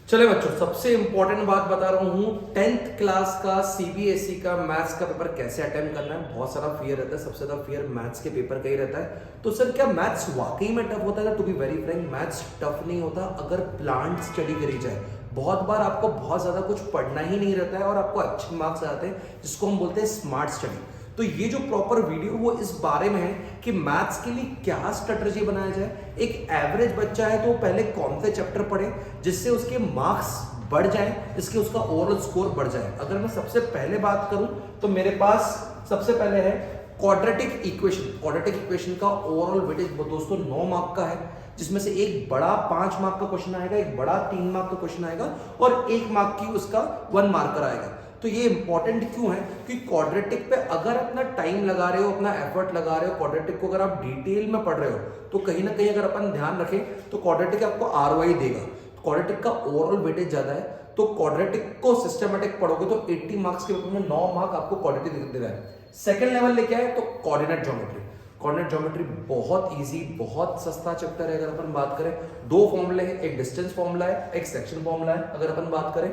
चले बच्चों, सबसे इंपॉर्टेंट बात बता रहा हूँ। 10th क्लास का सीबीएसई का मैथ्स का पेपर कैसे अटेम्प्ट करना है। बहुत सारा फियर रहता है, सबसे ज्यादा फियर मैथ्स के पेपर का ही रहता है। तो सर क्या मैथ्स वाकई में टफ होता है? To be very Frank, maths tough नहीं होता अगर प्लांट स्टडी करी जाए। बहुत बार आपको बहुत ज्यादा कुछ पढ़ना ही नहीं रहता है और आपको अच्छे मार्क्स आते हैं, जिसको हम बोलते हैं स्मार्ट स्टडी। तो ये जो प्रॉपर वीडियो वो इस बारे में है कि मैथ्स के लिए क्या स्ट्रेटजी बनाया जाए। एक एवरेज बच्चा है तो पहले कौन से चैप्टर पढ़े जिससे उसके मार्क्स बढ़ जाए, जिसके उसका ओवरऑल स्कोर बढ़ जाए। अगर मैं सबसे पहले बात करूं तो मेरे पास सबसे पहले है क्वाड्रेटिक इक्वेशन। क्वाड्रेटिक इक्वेशन का ओवरऑल वेटेज दोस्तों 9 मार्क का है, जिसमें से एक बड़ा 5 मार्क का क्वेश्चन आएगा, एक बड़ा 3 मार्क का क्वेश्चन आएगा और 1 मार्क की उसका 1 मार्कर आएगा। तो ये इंपॉर्टेंट क्यों है? क्योंकि क्वाड्रेटिक पे अगर अपना टाइम लगा रहे हो, अपना एफर्ट लगा रहे हो, क्वाड्रेटिक को अगर आप डिटेल में पढ़ रहे हो तो कहीं ना कहीं अगर अपन ध्यान रखें तो क्वाड्रेटिक आपको आरओआई देगा। क्वाड्रेटिक का ओवरऑल वेटेज ज्यादा है, तो क्वाड्रेटिक को सिस्टमेटिक पढ़ोगे तो 80 मार्क्स के पेपर में 9 मार्क आपको क्वाड्रेटिक दे रहा है। सेकंड लेवल लेके आए तो कोऑर्डिनेट ज्योमेट्री। कोऑर्डिनेट ज्योमेट्री बहुत इजी, बहुत सस्ता चैप्टर है। अगर अपन बात करें, 2 फॉर्मूले हैं, एक डिस्टेंस फॉर्मूला है, एक सेक्शन फॉर्मूला है। अगर अपन बात करें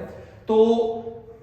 तो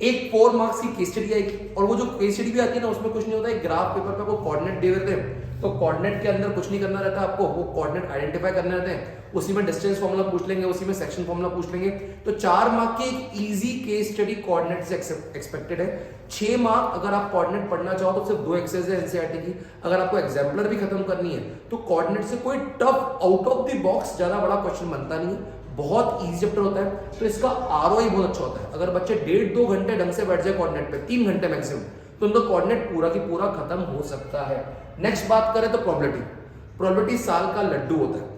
एक 4 मार्क्स की केस स्टडी आएगी, और वो जो केस स्टडी भी आती है ना, उसमें कुछ नहीं होता है। ग्राफ पेपर पे आपको कोऑर्डिनेट दे देते हैं, तो कोऑर्डिनेट के अंदर कुछ नहीं करना रहता आपको, वो कोऑर्डिनेट आइडेंटिफाई करने रहते हैं। उसी में डिस्टेंस फॉर्मूला पूछ लेंगे, उसी में सेक्शन फॉर्मूला पूछ लेंगे। तो 4 मार्क की एक इजी केस स्टडी कोऑर्डिनेट से एक्सपेक्टेड है। 6 मार्क अगर आप कोऑर्डिनेट पढ़ना चाहो तो सिर्फ 2 एक्सरसाइज है एनसीईआरटी की। अगर आपको एग्जाम्पलर भी खत्म करनी है तो कोऑर्डिनेट से कोई tough out of the box ज्यादा बड़ा क्वेश्चन बनता नहीं है, बहुत इजी चैप्टर होता है। तो इसका आरओआई बहुत अच्छा होता है। अगर बच्चे 1.5-2 घंटे ढंग से बैठ जाए कोऑर्डिनेट पे, 3 घंटे मैक्सिमम, तो उनका कोऑर्डिनेट पूरा की पूरा खत्म हो सकता है। नेक्स्ट बात करें तो प्रोबेबिलिटी। प्रोबेबिलिटी साल का लड्डू होता है।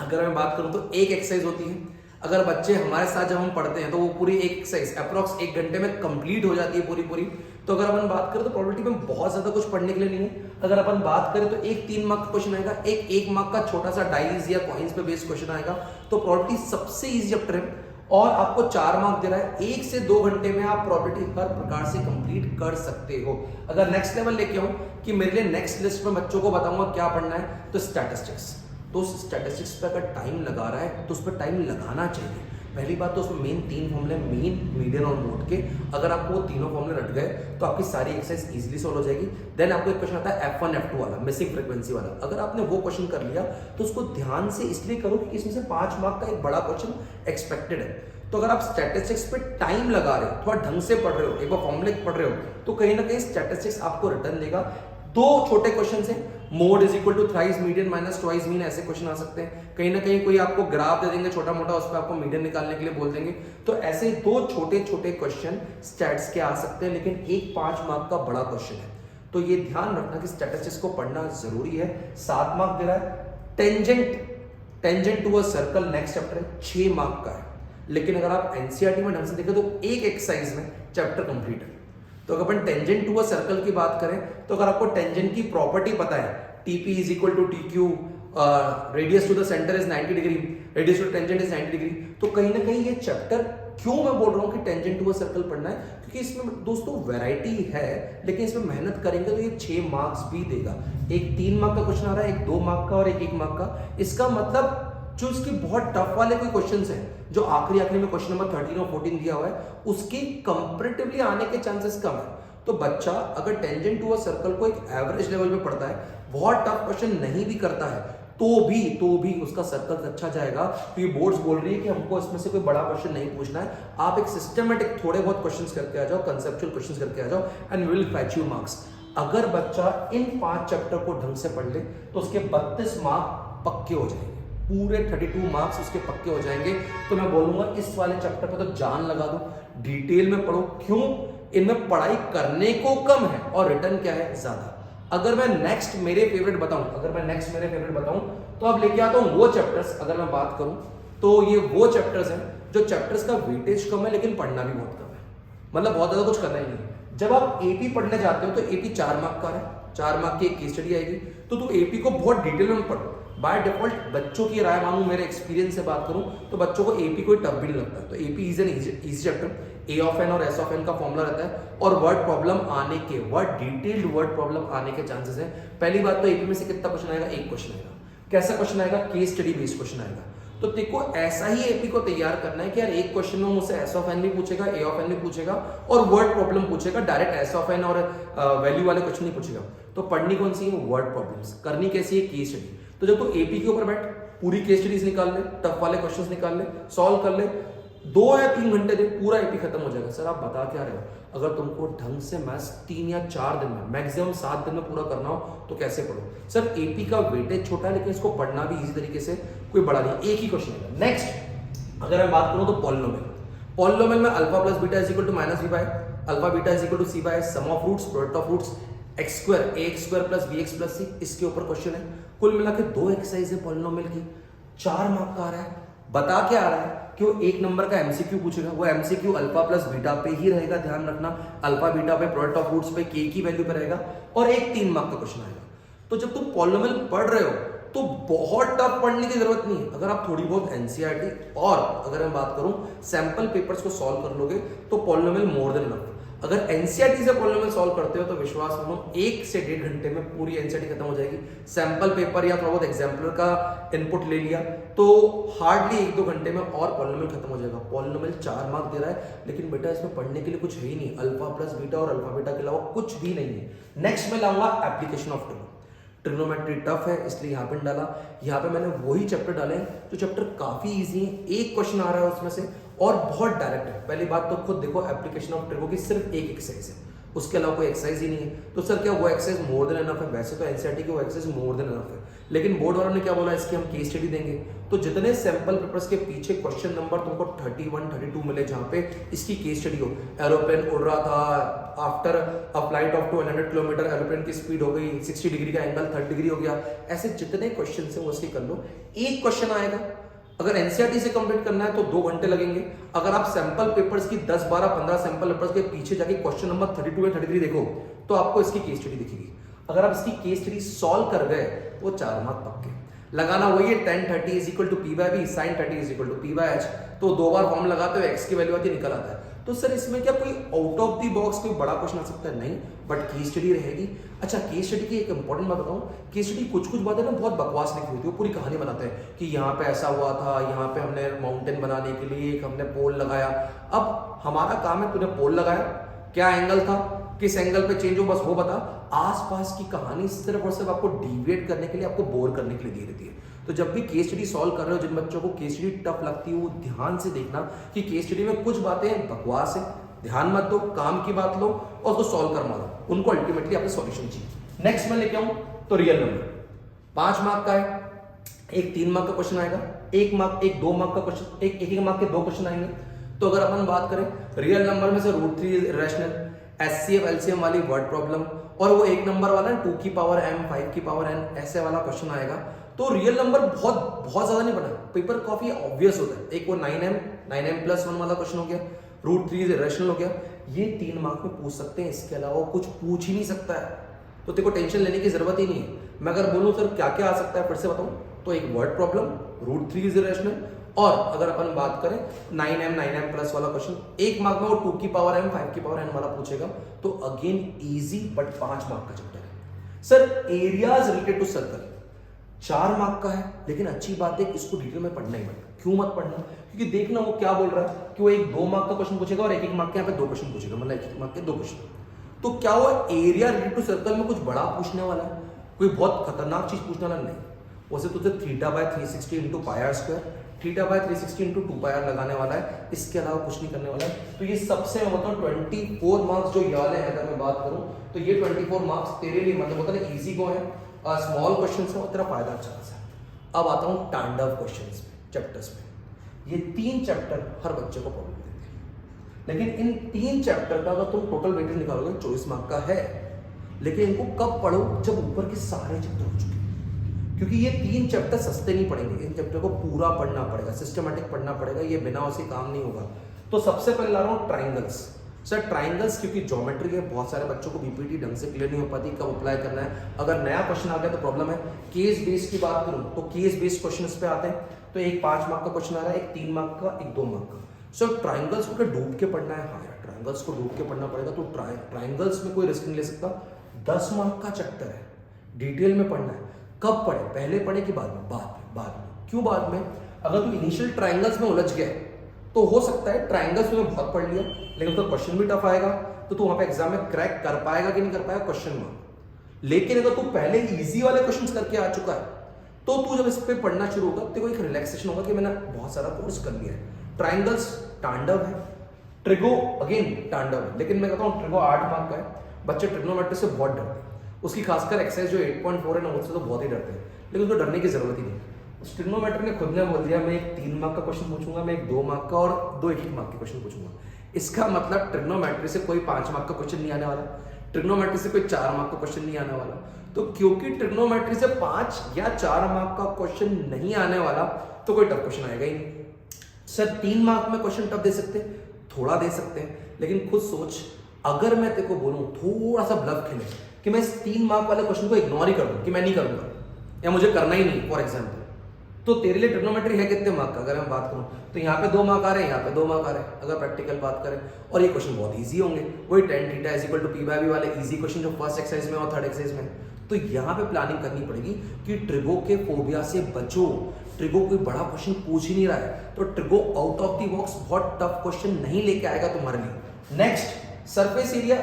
अगर मैं बात करूं तो एक एक्सरसाइज होती है। अगर बच्चे हमारे साथ जब हम पढ़ते हैं तो वो पूरी एक एक्सरसाइज अप्रॉक्स 1 घंटे में कंप्लीट हो जाती है पूरी। तो अगर अपन बात करें तो प्रोबेबिलिटी में बहुत ज्यादा कुछ पढ़ने के लिए नहीं है। अगर अपन बात करें तो एक 3 मार्क का क्वेश्चन आएगा, एक 1 मार्क का छोटा सा डाइज या कॉइन्स पे बेस्ड क्वेश्चन आएगा। तो प्रोबेबिलिटी सबसे इजी चैप्टर है और आपको 4 मार्क दे रहा है। 1 से 2 घंटे में आप प्रोबेबिलिटी हर प्रकार से कंप्लीट कर सकते हो। अगर नेक्स्ट लेवल लेके आऊं कि मेरे लिए नेक्स्ट लिस्ट में बच्चों को बताऊंगा क्या पढ़ना है, तो स्टैटिस्टिक्स। तो स्टैटिस्टिक्स पे अगर टाइम लगा रहा है तो उस पर टाइम लगाना चाहिए। पहली बात तो उसमें मेन 3 फॉर्मूले, मीन, मीडियन और मोड के। अगर आपको वो तीनों फॉर्मूले रट गए तो आपकी सारी एक्सरसाइज इजीली सॉल्व हो जाएगी। देन आपको एक क्वेश्चन आता है F1 F2 वाला, मिसिंग फ्रीक्वेंसी वाला। अगर आपने वो क्वेश्चन कर लिया तो उसको ध्यान से इसलिए करो कि इसमें से 5 मार्क का एक बड़ा क्वेश्चन एक्सपेक्टेड है। तो अगर आप स्टैटिस्टिक्स पे टाइम लगा रहे हो, थोड़ा ढंग से पढ़ रहे हो, एक बार फॉर्मूले पढ़ रहे हो, तो कहीं ना कहीं स्टैटिस्टिक्स आपको रिटर्न देगा। 2 छोटे क्वेश्चन हैं, mode is equal to thrice median minus twice mean, ऐसे क्वेश्चन आ सकते हैं। कहीं ना कहीं कोई आपको ग्राफ दे देंगे छोटा मोटा, उस पर आपको मीडियन निकालने के लिए बोल देंगे। तो ऐसे 2 छोटे छोटे क्वेश्चन स्टैट्स के आ सकते हैं, लेकिन एक 5 मार्क का बड़ा क्वेश्चन है। तो ये ध्यान रखना कि स्टैटिस्टिक्स को पढ़ना जरूरी है। 7 मार्क दे रहा है। Tangent to a circle next chapter है, 6 मार्क का है। लेकिन अगर आप एनसीईआरटी में ढंग से देखें तो एक एक्सरसाइज में चैप्टर कंप्लीट है। तो अगर अपन टेंजेंट टू अ सर्कल की बात करें तो अगर आपको टेंजेंट की प्रॉपर्टी पता है, TP is equal to T Q, radius to the centre is 90 degree, radius to tangent is 90 degree. तो कहीं ना कहीं ये चैप्टर, क्यों मैं बोल रहा हूं कि टेंजेंट टू अ सर्कल पढ़ना है, क्योंकि इसमें दोस्तों वैरायटी है, लेकिन इसमें मेहनत करेंगे तो ये 6 मार्क्स भी देगा। एक 3 मार्क का क्वेश्चन आ रहा है, एक 2 मार्क का और एक 1 मार्क का। इसका मतलब जो इसके बहुत टफ वाले कोई क्वेश्चंस हैं, जो आखिरी में क्वेश्चन नंबर 13 और 14 दिया हुआ है, उसके कंपैरेटिवली आने के चांसेस कम है। तो बच्चा अगर टेंजेंट टू अ सर्कल को एक एवरेज लेवल पे पढ़ता है, बहुत टफ क्वेश्चन नहीं भी करता है, तो भी उसका सर्कल अच्छा जाएगा। क्योंकि बोर्ड्स बोल रही है कि हमको इसमें से कोई बड़ा क्वेश्चन नहीं पूछना है, आप एक सिस्टमेटिक थोड़े बहुत क्वेश्चंस करके आ जाओ, कंसेप्चुअल क्वेश्चंस करके आ जाओ, and will fetch you marks. अगर बच्चा इन 5 चैप्टर को ढंग से पढ़ ले तो उसके 32 मार्क पक्के हो जाएंगे, पूरे 32 मार्क्स उसके पक्के हो जाएंगे। तो मैं बोलूंगा इस वाले चैप्टर पे तो जान लगा दो, डिटेल में पढ़ो। क्यों? इनमें पढ़ाई करने को कम है और रिटर्न क्या है ज्यादा। अगर मैं नेक्स्ट मेरे फेवरेट बताऊं तो अब लेके आता हूं वो चैप्टर्स। अगर मैं बात करूं तो ये वो चैप्टर्स हैं जो चैप्टर्स का वेटेज कम है लेकिन पढ़ना भी बहुत कम है, मतलब बहुत ज्यादा कुछ करना ही नहीं। जब आप एपी पढ़ने जाते हो तो एपी 4 मार्क का है, 4 मार्क की एक केस स्टडी आएगी, तो तू एपी को बहुत डिटेल में पढ़ो। बाय डिफॉल्ट बच्चों की राय मांगू, मेरे एक्सपीरियंस से बात करूं तो बच्चों को एपी कोई टफ भी नहीं लगता। तो AP is an easy chapter. A of N और एस ऑफ एन का फॉर्मूला रहता है और वर्ड प्रॉब्लम आने के, डिटेल्ड वर्ड प्रॉब्लम आने के चांसेस है। पहली बात तो एपी में से कितना क्वेश्चन आएगा? 1 क्वेश्चन आएगा। कैसा क्वेश्चन आएगा? केस स्टडी बेस्ड क्वेश्चन आएगा। तो देखो ऐसा ही एपी को तैयार करना है कि यार एक क्वेश्चन में मुझसे एस ऑफ एन भी पूछेगा, ए ऑफ एन भी पूछेगा और वर्ड प्रॉब्लम पूछेगा, डायरेक्ट एस ऑफ एन और वैल्यू वाले क्वेश्चन नहीं पूछेगा। तो पढ़नी कौन सी है? Word problems. करनी कैसी है? Case study. तो जब तू एपी के ऊपर बैठ, पूरी केस स्टडीज निकाल ले, टफ वाले क्वेश्चंस निकाल ले, सॉल्व कर ले, 2 या 3 घंटे दे, पूरा एपी खत्म हो जाएगा। सर आप बता क्या रहे हो? अगर तुमको ढंग से मैथ्स 3 या 4 दिन में, मैक्सिमम 7 दिन में पूरा करना हो तो कैसे पढ़ो? सर एपी का वेटेज छोटा है लेकिन इसको पढ़ना भी इजी तरीके से, कोई बड़ा नहीं, एक ही क्वेश्चन है। नेक्स्ट अगर मैं बात करूं तो पॉलिनोमियल। पॉलिनोमियल में alpha plus beta is equal to minus B by alpha, beta is equal to C by sum of roots, product of roots, X square A X square plus B X plus C, इसके ऊपर question है। कुल मिला के 2 exercise है polynomial की, 4 mark का आ रहा है। बता क्या आ रहा है कि वो 1 नंबर का एमसीक्यू पूछेगा, वो एमसीक्यू अल्फा प्लस बीटा पे ही रहेगा, ध्यान रखना, अल्फा बीटा पे, प्रोडक्ट ऑफ रूट्स पे, के की वैल्यू पे रहेगा, और एक 3 मार्क का क्वेश्चन आएगा। तो जब तुम पॉलिनोमियल पढ़ रहे हो तो बहुत टफ पढ़ने की जरूरत नहीं है। अगर आप थोड़ी बहुत एनसीईआरटी और अगर मैं बात करूं सैंपल पेपर्स को सॉल्व कर लोगे तो पॉलिनोमियल मोर देन इनफ। अगर एनसीईआरटी से पॉलिनोमियल सॉल्व करते हो तो विश्वास मानो 1 से 1.5 घंटे में पूरी एनसीईआरटी खत्म हो जाएगी। सैंपल पेपर या थोड़ा बहुत एग्जाम्पलर का इनपुट ले लिया तो हार्डली 1-2 घंटे में और पॉलिनोमियल खत्म हो जाएगा। पॉलिनोमियल 4 मार्क दे रहा है लेकिन बेटा इसमें पढ़ने के लिए कुछ है ही नहीं, अल्फा प्लस बीटा और अल्फा बीटा के अलावा कुछ भी नहीं है। नेक्स्ट में लाऊंगा एप्लीकेशन ऑफ ट्रिग्नोमेट्री। टफ है इसलिए यहाँ पे डाला। यहाँ पे मैंने वही चैप्टर डाले हैं जो चैप्टर काफी इजी है, एक क्वेश्चन आ रहा है उसमें से और बहुत डायरेक्ट है। पहली बात तो खुद देखो एप्लीकेशन ऑफ ट्रिगो की सिर्फ एक एक्सरसाइज है, उसके अलावा कोई एक्सरसाइज ही नहीं है। तो सर क्या वो एक्सरसाइज मोर देन इनफ है? वैसे तो एनसीईआरटी की वो एक्सरसाइज मोर देन इनफ है, लेकिन बोर्ड वालों ने क्या बोला इसकी हम केस स्टडी देंगे। तो जितने सैंपल पेपर्स के पीछे क्वेश्चन नंबर तुमको 31-32 मिले जहां पे इसकी केस स्टडी हो, एरोप्लेन उड़ रहा था, after a flight of 1200 kilometre aeroplane की स्पीड हो गई, 60 डिग्री का एंगल 30 डिग्री हो गया, ऐसे जितने क्वेश्चन है वो उसके कर लो। एक क्वेश्चन आएगा, अगर एनसीईआरटी से कंप्लीट करना है तो 2 घंटे लगेंगे। अगर आप सैंपल पेपर्स की 10, 12, 15 सैंपल पेपर्स के पीछे जाके क्वेश्चन नंबर 32 या 33 देखो तो आपको इसकी केस स्टडी दिखेगी। अगर आप इसकी केस स्टडी सॉल्व कर गए तो 4 मार्क पक्के। लगाना वही है tan 30 is equal to P by B, sine 30 is equal to P by H. तो 2 बार फॉर्म लगाते हो एक्स की वैल्यू आती निकल आता है। तो सर इसमें क्या कोई आउट ऑफ द बॉक्स कोई बड़ा क्वेश्चन आ सकता है? नहीं, बट केस स्टडी रहेगी। अच्छा केस स्टडी की एक इंपॉर्टेंट बात बताऊं, केस स्टडी कुछ बातें ना बहुत बकवास लिखी होती है, वो पूरी कहानी बनाते हैं कि यहाँ पे ऐसा हुआ था, यहाँ पे हमने माउंटेन बनाने के लिए एक हमने पोल लगाया। अब हमारा काम है, तूने पोल लगाया, क्या एंगल था, किस एंगल पे चेंज हो, बस वो बता। आसपास की कहानी सिर्फ और सिर्फ आपको डिविएट करने के लिए, आपको बोर करने के लिए दी रहती है। तो जब भी केस स्टडी सॉल्व कर रहे हो, जिन बच्चों को केस स्टडी टफ लगती है वो ध्यान से देखना कि केस स्टडी में कुछ बातें बकवास है, ध्यान मत दो, काम की बात लो और उसको सॉल्व कर मारो, उनको अल्टीमेटली आपने सॉल्यूशन चाहिए। नेक्स्ट में लेके आऊं तो रियल नंबर 5 मार्क का है, एक 3 मार्क का क्वेश्चन आएगा, 1 मार्क, एक 2 मार्क का क्वेश्चन, एक मार्क के 2 क्वेश्चन आएंगे। तो अगर अपन बात करें रियल नंबर में से √3 इरेशनल, एचसीएफ एलसीएम वाली वर्ड प्रॉब्लम और वो 1 नंबर वाला 2 की पावर m 5 की पावर n ऐसे वाला क्वेश्चन आएगा। तो रियल नंबर बहुत ज्यादा नहीं पढ़ा, पेपर काफी ऑब्वियस होता है। एक वो 9m+1 वाला क्वेश्चन हो गया, √3 इरेशनल हो गया, ये 3 मार्क में पूछ सकते हैं, इसके अलावा कुछ पूछ ही नहीं सकता है। तो तेरे को टेंशन लेने की जरूरत ही नहीं है। मैं अगर बोलूं सर क्या क्या आ सकता है फिर से बताऊं तो एक वर्ड प्रॉब्लम, √3 इरेशनल, और अगर अपन बात करें 9m+ वाला क्वेश्चन 1 मार्क में वो 2 की पावर m 5 की पावर n वाला पूछेगा। तो अगेन इजी बट 5 मार्क का चैप्टर है। Sir areas related to circle 4 mark का है, लेकिन अच्छी बात है इसको डिटेल में पढ़ना ही मत। क्यों मत पढ़ना? क्योंकि देखना वो क्या बोल रहा है कि वो एक 2 मार्क का क्वेश्चन पूछेगा और 1 मार्क के यहाँ पे 2 क्वेश्चन पूछेगा, मतलब 1 मार्क के 2 क्वेश्चन। तो क्या वो एरिया रिलेटेड टू सर्कल में कुछ बड़ा पूछने वाला है, कोई बहुत खतरनाक चीज पूछने वाला? नहीं, वैसे तुझे θ/360 into πr square, θ/360 into 2πr लगाने वाला है, इसके अलावा कुछ नहीं करने वाला है। तो ये सबसे मतलब 24 मार्क्स जो ये वाले हैं, अगर मैं बात करूं तो ये 24 मार्क्स तेरे लिए मतलब होता है इजी गो है, स्मॉल क्वेश्चन है और तेरा फायदा अच्छा है। अब आता हूं तांडव क्वेश्चंस में, चैप्टर्स में। ये 3 चैप्टर हर बच्चे को प्रॉब्लम देते हैं, लेकिन इन 3 चैप्टर का अगर तुम टोटल वेटेज निकालोगे 24 मार्क का है, लेकिन इनको कब पढ़ो जब ऊपर के सारे चैप्टर हो चुके, क्योंकि ये 3 चैप्टर सस्ते नहीं पड़ेंगे, इन चैप्टर को पूरा पढ़ना पड़ेगा, सिस्टमैटिक पढ़ना पड़ेगा, ये बिना उसे काम नहीं होगा। तो सबसे पहले ला रहा हूँ ट्राइंगल्स। सर ट्राइंगल्स क्योंकि ज्योमेट्री है, बहुत सारे बच्चों को बीपीटी ढंग से क्लियर नहीं हो पाती, कब अप्लाई करना है, अगर नया क्वेश्चन आ गया तो प्रॉब्लम है। केस बेस्ड की बात करूं तो केस बेस्ड क्वेश्चन पे आते हैं, तो एक 5 मार्क का क्वेश्चन आ रहा है, एक 3 मार्क का, एक 2 मार्क का। सर ट्राइंगल्स को डूब के पढ़ना है? हाँ यार ट्राइंगल्स को डूब के पढ़ना पड़ेगा। तो ट्राइंगल्स में कोई रिस्क नहीं ले सकता, 10 मार्क का चैप्टर है, डिटेल में पढ़ना है। कब पढ़े? पहले पढ़े कि बाद में? बाद में। क्यों बाद में? अगर तू इनिशियल ट्राइंगल्स में उलझ गया तो हो सकता है ट्राइंगल्स में बहुत पढ़ लिया लेकिन उसका क्वेश्चन भी टफ आएगा, तो तू वहां पे एग्जाम में क्रैक कर पाएगा कि नहीं कर पाएगा, क्वेश्चन मार्क। लेकिन अगर तू पहले इजी वाले क्वेश्चंस करके आ चुका है तो तू जब इस पे पढ़ना शुरू होगा तो एक रिलैक्सेशन होगा कि मैंने बहुत सारा कोर्स कर लिया है। ट्राइंगल्स तांडव है, ट्रिगो अगेन तांडव है, लेकिन मैं कहता हूँ ट्रिगो 8 मार्क का है। बच्चे ट्रिग्नोमेट्री से बहुत डरते हैं, उसकी खासकर एक्सरसाइज जो 8.4 है ना उससे तो बहुत ही डरते हैं, लेकिन उसको डरने की जरूरत ही नहीं। उस ट्रिग्नोमेट्री ने खुद ने बोल दिया मैं एक 3 मार्क का क्वेश्चन पूछूंगा, मैं एक 2 मार्क का और 2 1 मार्क के क्वेश्चन पूछूंगा। इसका मतलब ट्रिग्नोमेट्री से कोई 5 मार्क का क्वेश्चन नहीं आने वाला, ट्रिग्नोमेट्री से कोई 4 मार्क का क्वेश्चन नहीं आने वाला। तो क्योंकि ट्रिग्नोमेट्री से 5 या 4 मार्क का क्वेश्चन नहीं आने वाला तो कोई टफ क्वेश्चन आएगा ही नहीं। सर 3 मार्क में क्वेश्चन टफ दे सकते हैं, थोड़ा दे सकते हैं, लेकिन खुद सोच अगर मैं तेरे को बोलूं थोड़ा सा ब्लफ खेले कि मैं इस 3 मार्क वाले क्वेश्चन को इग्नोर ही कर दूं कि मैं नहीं करूंगा या मुझे करना ही नहीं फॉर एग्जाम्पल, तो तेरे लिए ट्रिग्नोमेट्री है कितने मार्क का? अगर मैं बात करूं तो यहाँ पे 2 मार्क आ रहे हैं, यहाँ पे 2 मार्क आ रहे हैं अगर प्रैक्टिकल बात करें, और ये क्वेश्चन बहुत इजी होंगे, वही tan theta is equal to p by v वाले इजी क्वेश्चन जो फर्स्ट एक्सरसाइज में और थर्ड एक्सरसाइज में। तो यहाँ पे प्लानिंग करनी पड़ेगी कि ट्रिगो के फोबिया से बचो, ट्रिगो कोई बड़ा क्वेश्चन पूछ ही नहीं रहा है, तो trigo out of the box बहुत टफ क्वेश्चन नहीं लेके आएगा तुम्हारे लिए। नेक्स्ट सरफेस एरिया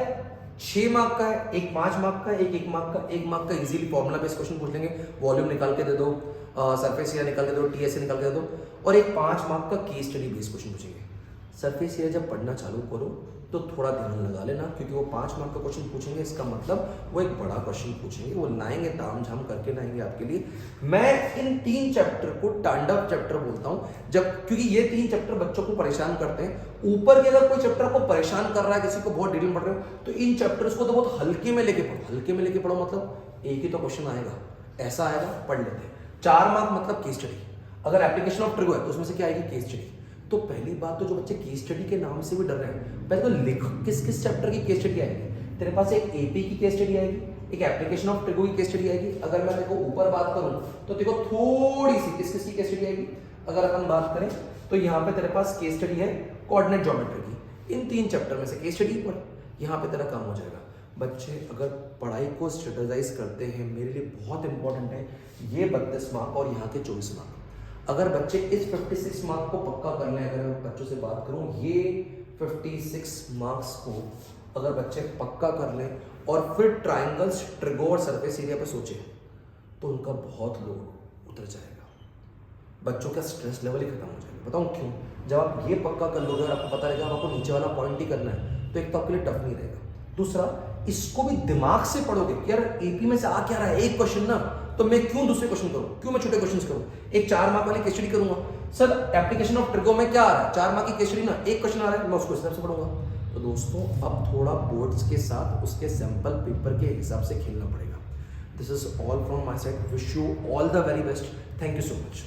6 मार्क का है, एक 5 मार्क का, एक 1 मार्क का। 1 मार्क का इजीली फॉर्मूला बेस्ड क्वेश्चन पूछ लेंगे, वॉल्यूम निकाल के दे दो, सरफेस एरिया निकाल के दे दो, टीएसए निकाल के दे दो, और एक 5 मार्क का केस स्टडी बेस्ड क्वेश्चन पूछेंगे। सरफेस एरिया जब पढ़ना चालू करो तो थोड़ा ध्यान लगा लेना, क्योंकि वो 5 मार्क का क्वेश्चन पूछेंगे, इसका मतलब वो एक बड़ा क्वेश्चन पूछेंगे, वो लाएंगे ताम झाम करके लाएंगे आपके लिए। मैं इन 3 चैप्टर को तांडव चैप्टर बोलता हूं, जब क्योंकि ये 3 चैप्टर बच्चों को परेशान करते हैं। ऊपर के अगर कोई चैप्टर को परेशान कर रहा है, किसी को बहुत डिटेल पढ़ रहे हो, तो इन चैप्टर्स को तो बहुत हल्के में लेके पढ़ो। हल्के में लेके पढ़ो मतलब एक ही तो क्वेश्चन आएगा, ऐसा आएगा, पढ़ लेते हैं। 4 मार्क मतलब केस स्टडी, अगर एप्लीकेशन ऑफ ट्रिगो है तो उसमें से क्या आएगी? Case study. तो पहली बात तो जो बच्चे केस स्टडी के नाम से भी डर रहे हैं, पहले तो लिख किस किस चैप्टर की केस स्टडी आएगी। तेरे पास एक एपी की केस स्टडी आएगी, एक एप्लीकेशन ऑफ ट्रिगो की केस स्टडी आएगी। अगर मैं तेरे को ऊपर बात करूं तो तेरे को थोड़ी सी किस किस की केस स्टडी आएगी। अगर अपन बात करें तो यहाँ पे तेरे पास केस स्टडी है कोऑर्डिनेट ज्योमेट्री की। इन 3 चैप्टर में से केस स्टडी पढ़, यहाँ पे तेरा काम हो जाएगा। बच्चे अगर पढ़ाई को स्ट्रेटेजाइज करते हैं, मेरे लिए बहुत इंपॉर्टेंट है ये 32 मार्क और यहाँ के 24 मार्क। अगर बच्चे इस 56 मार्क को पक्का कर लें, अगर मैं बच्चों से बात करूं ये 56 मार्क्स को अगर बच्चे पक्का कर लें और फिर ट्राइंगल्स, ट्रिगो और सरफेस एरिया पे सोचें तो उनका बहुत लोड उतर जाएगा, बच्चों का स्ट्रेस लेवल ही खत्म हो जाएगा। बताऊं क्यों? जब आप ये पक्का कर लोगे और आपको पता रहेगा आपको नीचे वाला पॉइंट ही करना है, तो एक तो आपके लिए टफ नहीं रहेगा। दूसरा, इसको भी दिमाग से पढ़ोगे कि यार एपी में से आ क्या रहा है, एक क्वेश्चन ना, तो मैं क्यों दूसरे क्वेश्चन करूं, क्यों मैं छोटे क्वेश्चंस करूं, एक 4 मार्क वाली केस स्टडी करूंगा। सर एप्लीकेशन ऑफ ट्रिगो में क्या आ रहा है, 4 मार्क की केस स्टडी ना, एक क्वेश्चन आ रहा है, मैं उसको इस हिसाब से पढ़ूंगा। तो दोस्तों अब थोड़ा बोर्ड्स के साथ उसके सैंपल पेपर के हिसाब से खेलना पड़ेगा। This is all from my side, wish you all the very best, thank you so much.